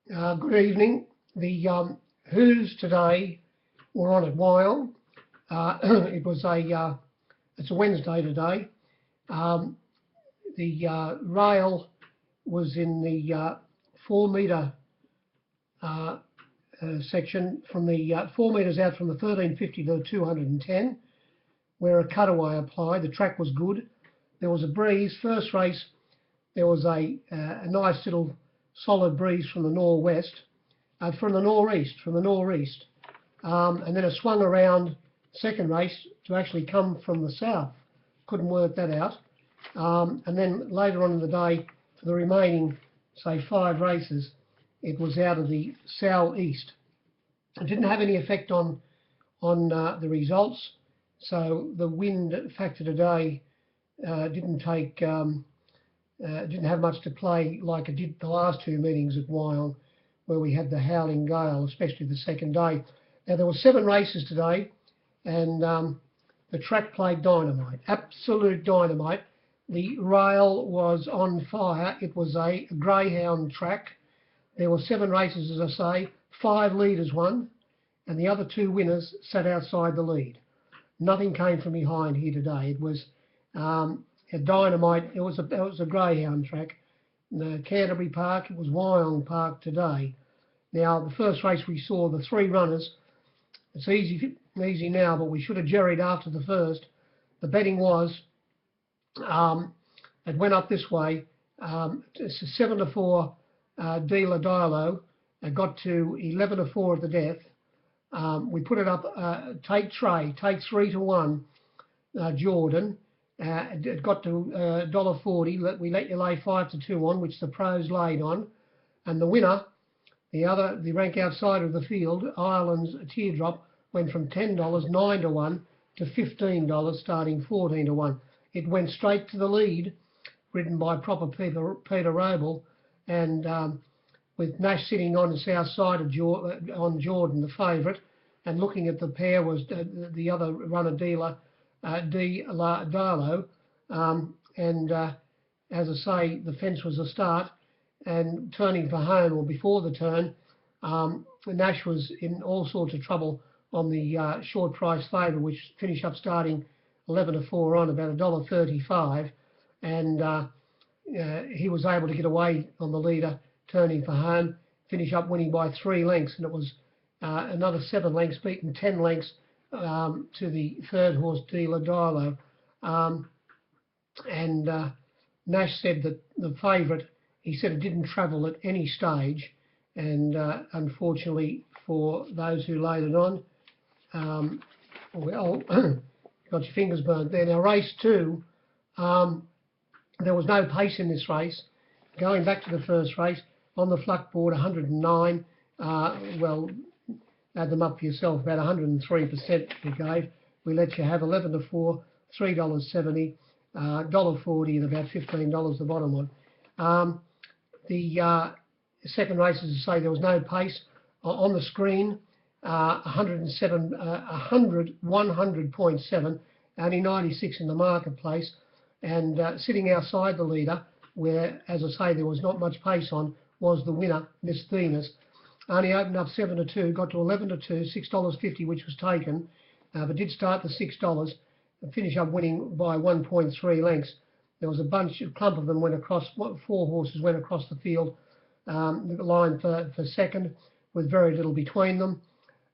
Good evening. The Who's today were on at Wyong. It was it's a Wednesday today. Um, the rail was in the 4 metre section from the 4 metres out from the 1350 to the 210, where a cutaway applied. The track was good. There was a breeze. First race, there was a nice little solid breeze from the northwest, from the northeast, and then it swung around second race to actually come from the south. Couldn't work that out. And then later on in the day, for the remaining, say, 5 races, it was out of the southeast. It didn't have any effect on the results. So the wind factor today didn't have much to play like it did the last 2 meetings at Wyong, where we had the howling gale, especially the second day. Now, there were 7 races today, and the track played dynamite, absolute dynamite. The rail was on fire. It was a greyhound track. There were 7 races, as I say. 5 leaders won, and the other 2 winners sat outside the lead. Nothing came from behind here today. It was a dynamite. It was a greyhound track. The Canterbury Park. It was Wyong Park today. Now, the first race we saw, the 3 runners. It's easy now, but we should have jerried after the first. The betting was it went up this way. It's a 7-4 dealer Dialo. It got to 11-4 at the death. We put it up. Take 3-1. Jordan. It got to $1.40. We let you lay 5-2 on, which the pros laid on, and the winner, the rank outsider of the field, Ireland's Teardrop, went from $10, 9-1, to $15, starting 14-1. It went straight to the lead, ridden by proper Peter Roble, and with Nash sitting on the south side of on Jordan, the favourite, and looking at the pair was the other runner dealer, Darlow, and as I say, the fence was a start, and turning for home, or before the turn, Nash was in all sorts of trouble on the short price favourite, which finished up starting 11-4 on, about $1.35, and he was able to get away on the leader, turning for home, finish up winning by 3 lengths, and it was another 7 lengths, beaten 10 lengths to the third horse dealer Dialo, and Nash said that the favourite, he said it didn't travel at any stage, and unfortunately for those who laid it on, well, got your fingers burnt there. Now, race 2, there was no pace in this race. Going back to the first race, on the fluck board, 109, well, add them up for yourself, about 103% we gave. We let you have 11-4, $3.70, $1.40, and about $15 the bottom one. The second race, as I say, there was no pace. On the screen, 100.7, only 96 in the marketplace, and sitting outside the leader, where, as I say, there was not much pace on, was the winner, Miss Venus. Only opened up 7-2, got to 11-2, $6.50, which was taken, but did start the $6 and finish up winning by 1.3 lengths. There was a clump of them went across, 4 horses went across the field, the line for second, with very little between them.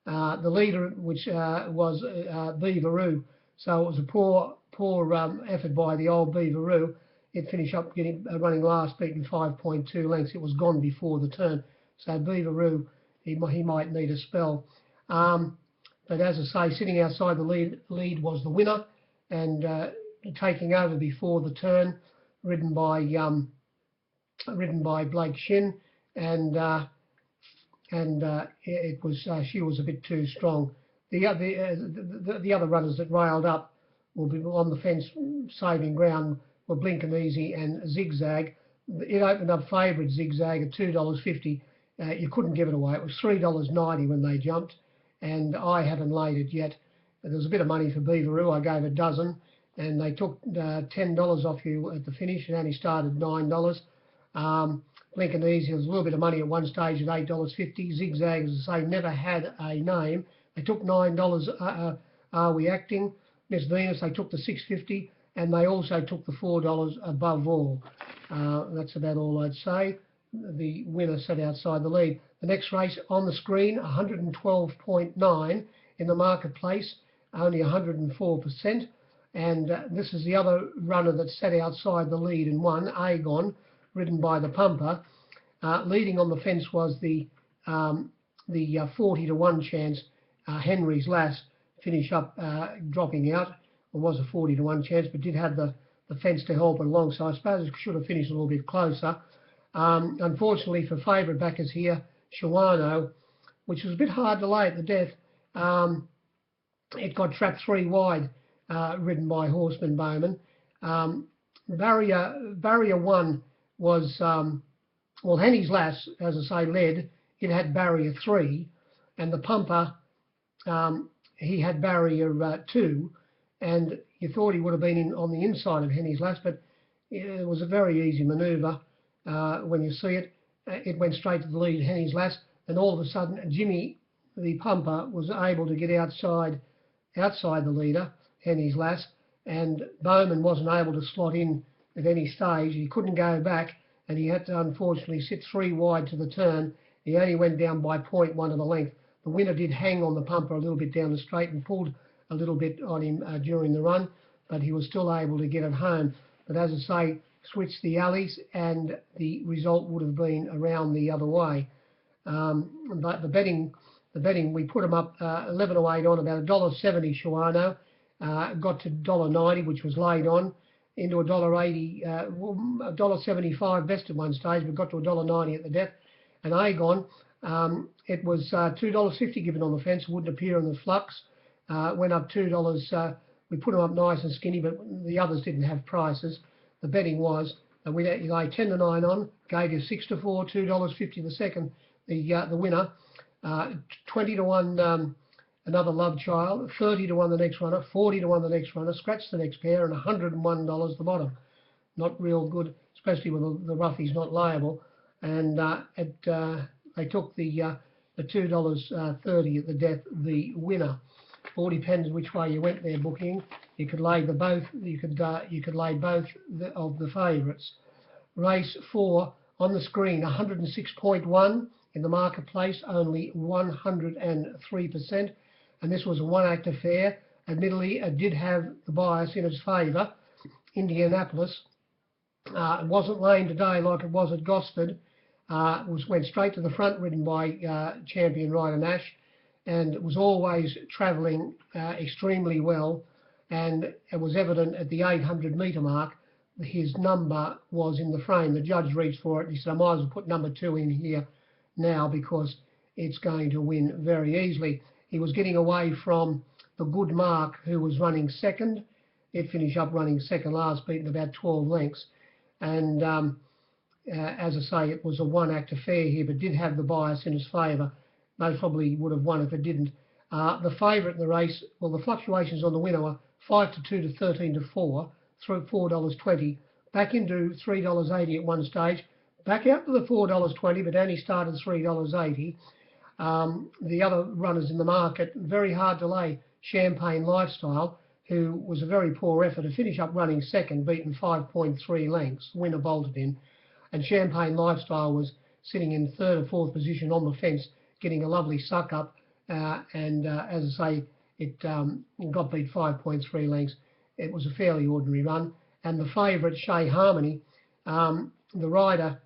The leader, which was Beaveroo, so it was a poor effort by the old Beaveroo. It finished up running last, beaten 5.2 lengths. It was gone before the turn. So Beaveroo, he might need a spell. But as I say, sitting outside the lead was the winner, and taking over before the turn, ridden by Blake Shin, and it was she was a bit too strong. The other runners that railed up will be on the fence, saving ground, were Blink and Easy and Zigzag. It opened up favourite Zigzag at $2.50. You couldn't give it away. It was $3.90 when they jumped, and I haven't laid it yet. There was a bit of money for Beaveroo. I gave a dozen, and they took $10 off you at the finish. It only started $9. Blinking Easy. There was a little bit of money at one stage at $8.50. Zigzag, as I say, never had a name. They took $9. Are We Acting? Miss Venus, they took the $6.50, and they also took the $4 above all. That's about all I'd say. The winner sat outside the lead. The next race on the screen, 112.9 in the marketplace, only 104%. And this is the other runner that sat outside the lead and won, Aegon, ridden by the pumper. Leading on the fence was the 40 to 1 chance, Henry's Lass, finish up dropping out. It was a 40 to 1 chance, but did have the fence to help it along, so I suppose it should have finished a little bit closer. Unfortunately for favourite backers here, Shawano, which was a bit hard to lay at the death, it got trapped 3 wide, ridden by Horseman Bowman. Barrier 1 was, well, Henny's Lass, as I say, led. It had barrier 3, and the pumper, he had barrier 2, and you thought he would have been on the inside of Henny's Lass, but it was a very easy manoeuvre. When you see it, it went straight to the lead, Henny's Lass, and all of a sudden Jimmy, the pumper, was able to get outside the leader, Henny's Lass, and Bowman wasn't able to slot in at any stage. He couldn't go back, and he had to unfortunately sit 3 wide to the turn. He only went down by 0.1 of a length. The winner did hang on the pumper a little bit down the straight and pulled a little bit on him during the run, but he was still able to get it home. But as I say, switched the alleys, and the result would have been around the other way. But the betting, we put them up 11 to 8 on about $1.70 Shawano, got to $1.90, which was laid on, into $1.80, $1.75 best at one stage, but got to $1.90 at the death. And Aegon, it was $2.50 given on the fence, wouldn't appear in the flux, went up $2. We put them up nice and skinny, but the others didn't have prices. The betting was, we lay 10 to 9 on, gave you 6 to 4, $2.50 the second, the winner, 20 to 1 another Love Child, 30 to 1 the next runner, 40 to 1 the next runner, scratch the next pair, and $101 the bottom. Not real good, especially with the roughies not liable. And they took the $2.30 at the death, the winner. All depends which way you went there booking. You could lay the both. You could lay both of the favourites. Race 4 on the screen, 106.1 in the marketplace, only 103%, and this was a one-act affair. Admittedly, it did have the bias in its favour. Indianapolis. It wasn't lame today like it was at Gosford. Went straight to the front, ridden by champion Ryder Nash, and it was always travelling extremely well. And it was evident at the 800 metre mark, his number was in the frame. The judge reached for it and he said, I might as well put number 2 in here now because it's going to win very easily. He was getting away from the Good Mark, who was running second. It finished up running second last, beaten about 12 lengths. And as I say, it was a one-act affair here, but did have the bias in its favour. Most probably would have won if it didn't. The favourite in the race, well, the fluctuations on the winner were 5 to 2 to 13 to 4, through $4.20, back into $3.80 at one stage, back out to the $4.20, but only started $3.80. The other runners in the market, very hard to lay. Champagne Lifestyle, who was a very poor effort to finish up running second, beaten 5.3 lengths. Winner bolted in. And Champagne Lifestyle was sitting in third or fourth position on the fence, getting a lovely suck up. And as I say, it got beat 5.3 lengths. It was a fairly ordinary run. And the favourite, Shea Harmony, the rider,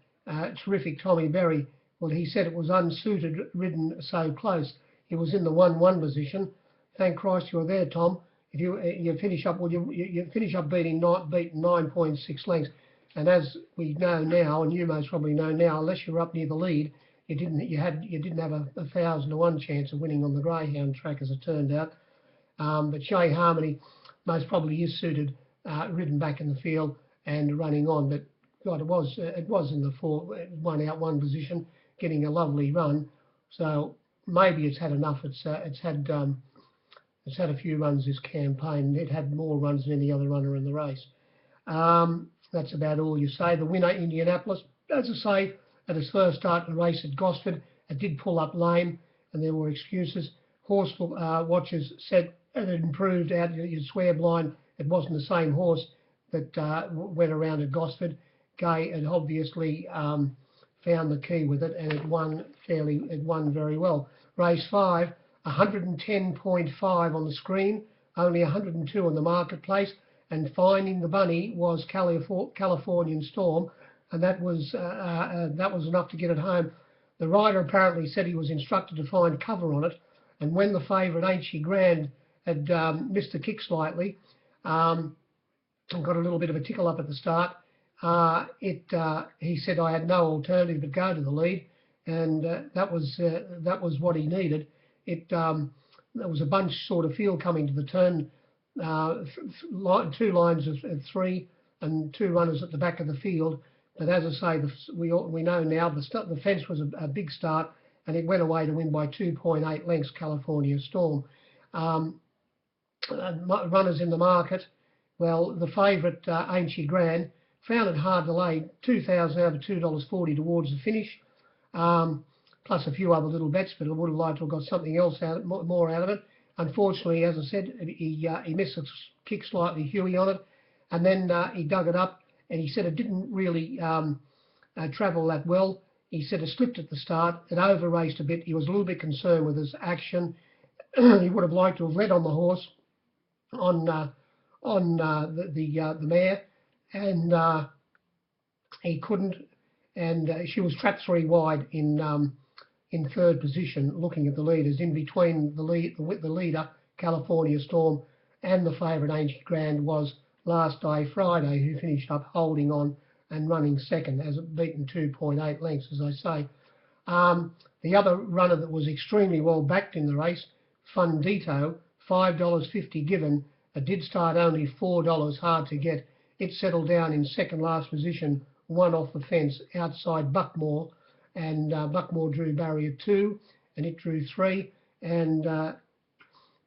terrific Tommy Berry, well, he said it was unsuited, ridden so close. He was in the 1-1 position. Thank Christ you were there, Tom. If you finish up, well, you finish up beating 9.6 lengths. And as we know now, and you most probably know now, unless you were up near the lead, you didn't have a 1,000 to 1 chance of winning on the Greyhound track, as it turned out. But Shea Harmony most probably is suited, ridden back in the field and running on. But God, it was in the 1-out-1 position, getting a lovely run. So maybe it's had enough. It's had a few runs this campaign. It had more runs than any other runner in the race. That's about all you say. The winner, Indianapolis, as I say, at his first start in the race at Gosford. It did pull up lame, and there were excuses. Horse watchers said it had improved out. You'd swear blind it wasn't the same horse that went around at Gosford. Gay had obviously found the key with it, and it won very well. Race 5, 110.5 on the screen, only 102 on the marketplace, and finding the bunny was Californian Storm, and that was enough to get it home. The rider apparently said he was instructed to find cover on it, and when the favourite Ain't She Grand had missed the kick slightly, and got a little bit of a tickle up at the start, he said I had no alternative but go to the lead, and that was what he needed. There was a bunch sort of field coming to the turn, 2 lines of 3 and 2 runners at the back of the field. But as I say, we know now the fence was a big start, and it went away to win by 2.8 lengths, California Storm. Runners in the market, well, the favourite Ain't She Grand found it hard to lay 2,000 over $2.40 towards the finish, plus a few other little bets, but I would have liked to have got something else more out of it. Unfortunately, as I said, he missed a kick slightly, Huey, on it, and then he dug it up, and he said it didn't really travel that well. He said it slipped at the start, it over-raced a bit. He was a little bit concerned with his action. He would have liked to have led on the horse, on the mare, and he couldn't, and she was trapped 3 wide in 3rd position, looking at the leaders, in between the leader, California Storm, and the favourite Ain't She Grand was Last Day Friday, who finished up holding on and running 2nd, as it beaten 2.8 lengths, as I say. The other runner that was extremely well backed in the race, Fundito, $5.50 given. It did start only $4, hard to get. It settled down in 2nd last position, 1 off the fence outside Buckmore, and Buckmore drew barrier 2, and it drew 3, and it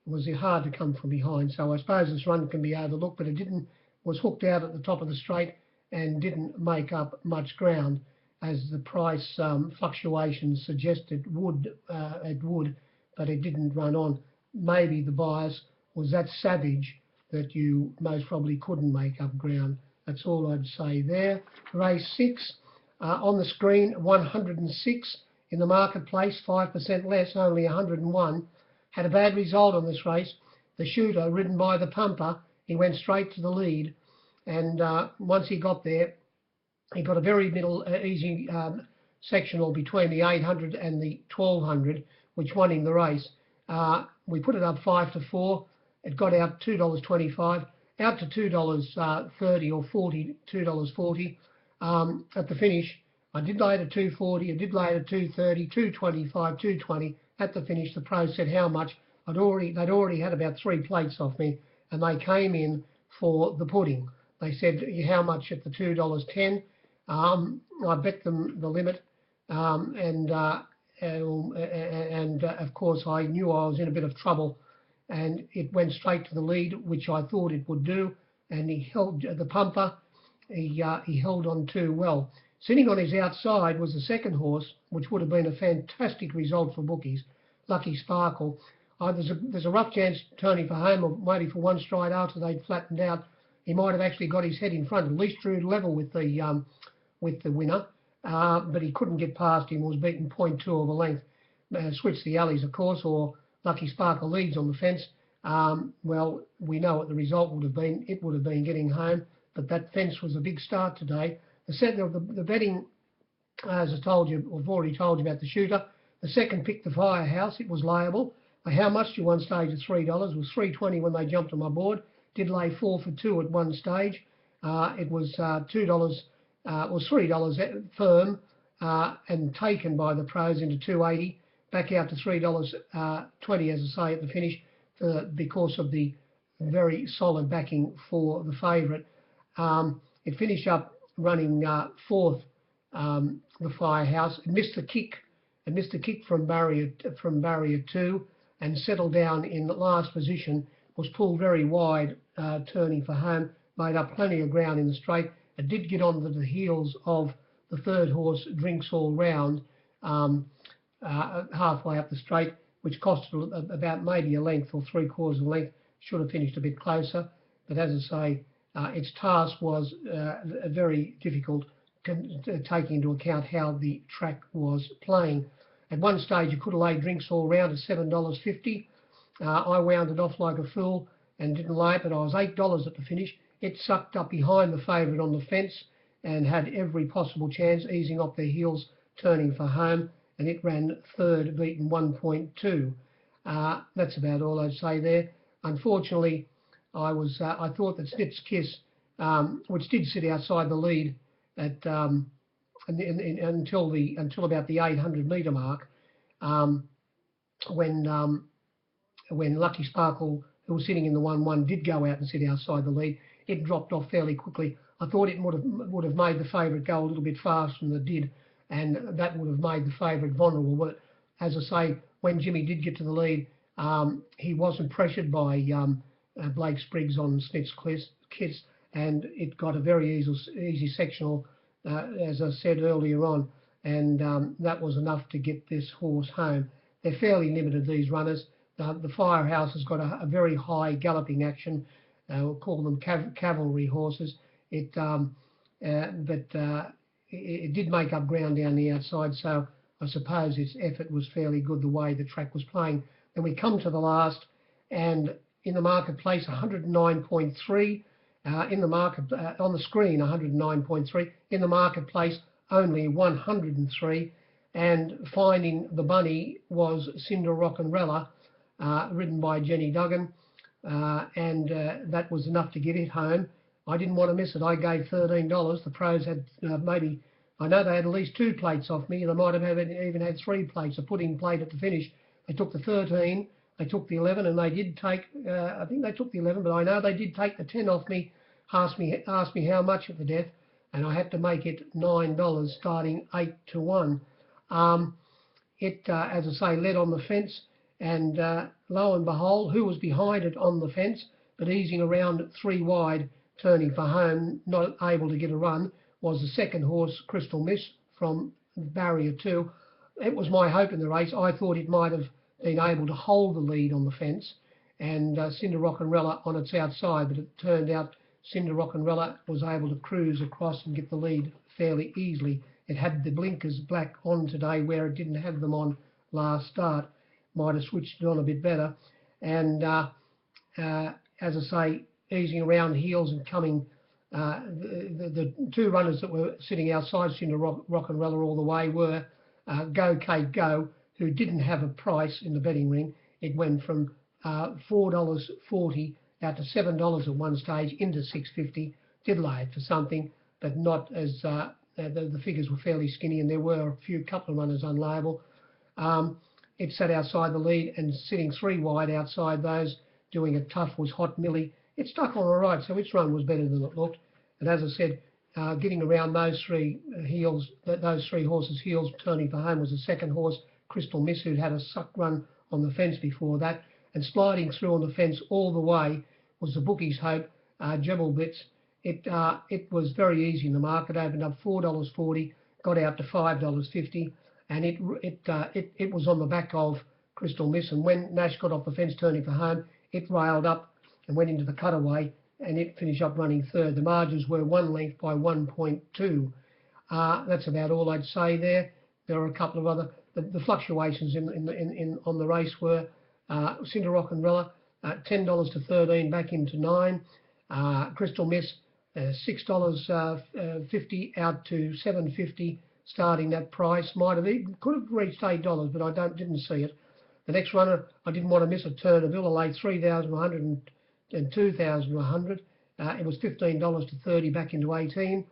was hard to come from behind. So I suppose this run can be overlooked, but it didn't. Was hooked out at the top of the straight and didn't make up much ground, as the price fluctuations suggested it would, but it didn't run on. Maybe the bias was that savage that you most probably couldn't make up ground. That's all I'd say there. Race 6, on the screen, 106 in the marketplace, 5% less, only 101. Had a bad result on this race. The shooter, ridden by the pumper, he went straight to the lead, and once he got there, he got a very easy sectional between the 800 and the 1200, which won him the race. We put it up 5-4. It got out $2.25, out to $2.30 or 40, $2.40 at the finish. I did lay it at 240. I did lay it at 230, 225, 220. At the finish, the pros said how much. They'd already had about 3 plates off me, and they came in for the pudding. They said how much at the $2.10. I bet them the limit, and of course I knew I was in a bit of trouble, and it went straight to the lead, which I thought it would do, and he held the pumper. He held on too well. Sitting on his outside was the 2nd horse, which would have been a fantastic result for bookies, Lucky Sparkle. There's a rough chance turning for home, or maybe for 1 stride after they'd flattened out. He might have actually got his head in front, at least drew level with the winner, but he couldn't get past him. Was beaten 0.2 of a length. Switched the alleys, of course, or Lucky Sparkle leads on the fence. Well, we know what the result would have been. It would have been getting home, but that fence was a big start today. The betting, as I told you, I've already told you about the shooter. The 2nd picked the Firehouse. It was layable. How much to one stage at $3? It was $3.20 when they jumped on my board. Did lay 4 for 2 at one stage. It was $2, or $3 firm, and taken by the pros into $2.80, back out to $3.20, as I say, at the finish, because of the very solid backing for the favourite. It finished up running 4th, the Firehouse. It missed the kick. It missed the kick from barrier 2, and settled down in the last position. Was pulled very wide, turning for home. Made up plenty of ground in the straight. It did get onto the heels of the third horse, Drinks All Round, halfway up the straight, which cost about maybe a length or 3/4 of a length. Should have finished a bit closer, but as I say, its task was very difficult, taking into account how the track was playing. At one stage, you could have laid Drinks All Round at $7.50. I wound it off like a fool and didn't lay it, but I was $8 at the finish. It sucked up behind the favourite on the fence and had every possible chance, easing off their heels, turning for home, and it ran third, beaten 1.2. That's about all I'd say there. Unfortunately, I thought that Snip's Kiss, which did sit outside the lead at until about the 800 metre mark, when Lucky Sparkle, who was sitting in the 1-1, did go out and sit outside the lead, it dropped off fairly quickly. I thought it would have made the favourite go a little bit faster than it did, and that would have made the favourite vulnerable. But as I say, when Jimmy did get to the lead, he wasn't pressured by Blake Spriggs on Snip's Kiss, and it got a very easy sectional, as I said earlier on, and that was enough to get this horse home. They're fairly limited, these runners. The Firehouse has got a very high galloping action. We'll call them cavalry horses. It did make up ground down the outside, so I suppose its effort was fairly good the way the track was playing. Then we come to the last, and in the marketplace, 109.3. In the market, on the screen, 109.3. In the marketplace, only 103. And finding the bunny was Cinder Rockenrella, ridden by Jenny Duggan, and that was enough to get it home. I didn't want to miss it. I gave $13. The pros had maybe, I know they had at least 2 plates off me. They might have even had 3 plates, a pudding plate at the finish. They took the 13, they took the 11, and they did take, I think they took the 11, but I know they did take the 10 off me, asked me how much at the death, and I had to make it $9, starting 8-1. It, as I say, led on the fence, and lo and behold, who was behind it on the fence, but easing around 3 wide, turning for home, not able to get a run, was the second horse, Crystal Miss, from barrier 2. It was my hope in the race. I thought it might have been able to hold the lead on the fence, and Cinder Rockenrella on its outside, but it turned out Cinder Rockenrella was able to cruise across and get the lead fairly easily. It had the blinkers black on today where it didn't have them on last start. Might have switched it on a bit better. And as I say, easing around heels and coming, the 2 runners that were sitting outside Cinder Rockenrella all the way were Go Kate Go, who didn't have a price in the betting ring. It went from $4.40 out to $7 at one stage, into $6.50. Did lay it for something, but not as the figures were fairly skinny, and there were a couple of runners unlayable. It sat outside the lead, and sitting 3 wide outside those, doing it tough, was Hot Millie. It stuck on all right, so its run was better than it looked. And as I said, getting around those 3 heels, those 3 horses' heels, turning for home, was the second horse, Crystal Miss, who'd had a suck run on the fence before that, and sliding through on the fence all the way was the bookies' hope, Jebel Blitz. It was very easy in the market. Opened up $4.40, got out to $5.50, and it was on the back of Crystal Miss. And when Nash got off the fence turning for home, it railed up and went into the cutaway, and it finished up running third. The margins were 1 length by 1.2. That's about all I'd say there. There are a couple of other the fluctuations on the race were Cinder Rockenrella, $10 to 13, back into 9. Crystal Miss, $6.50 out to $7.50, starting that price. Could have reached $8, but I didn't see it. The next runner, I didn't want to miss a Turnerville. I laid 3,100 and 2,100. It was $15 to 30, back into 18.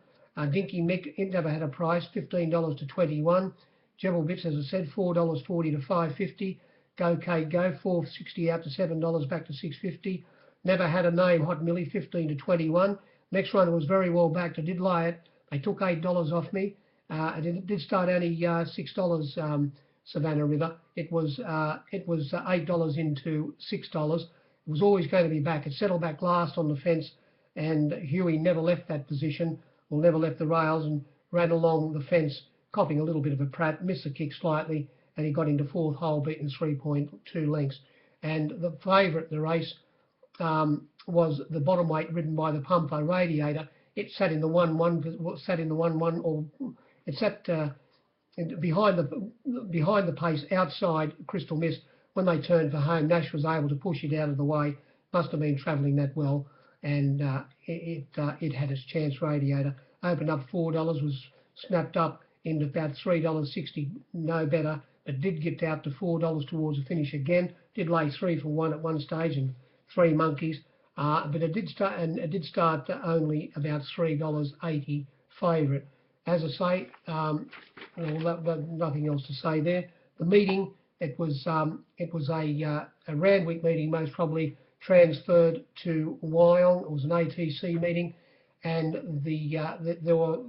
Dinky Mick, it never had a price, $15 to 21. Jebel Bits, as I said, $4.40 to 5.50. Go Kate Go, $4.60 out to $7, back to $6.50. Never had a name, Hot Millie, 15 to 21. Next runner was very well backed. I did lay it. They took $8 off me. It did start only $6, Savannah River. It was $8 into $6. It was always going to be back. It settled back last on the fence, and Huey never left that position, or never left the rails, and ran along the fence, copping a little bit of a prat, missed the kick slightly, and he got into fourth hole, beaten 3.2 lengths. And the favourite in the race was the bottom weight ridden by the Pumpo Radiator. It sat in the 1-1, or it sat behind the pace outside Crystal Mist. When they turned for home, Nash was able to push it out of the way. Must have been travelling that well, and it had its chance. Radiator opened up $4, was snapped up into about $3.60, no better, but did get out to $4 towards the finish again. Did lay 3 for 1 at one stage and 3 monkeys, but it did start only about $3.80 favourite. As I say, nothing else to say there. The meeting, it was a Randwick meeting, most probably transferred to Wyong. It was an ATC meeting, and there were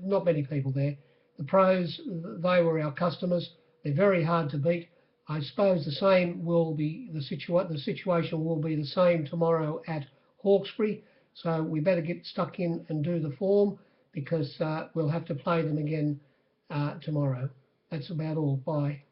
not many people there. The pros, they were our customers. They're very hard to beat. I suppose the same will be the situation will be the same tomorrow at Hawkesbury. So we better get stuck in and do the form, because we'll have to play them again tomorrow. That's about all. Bye.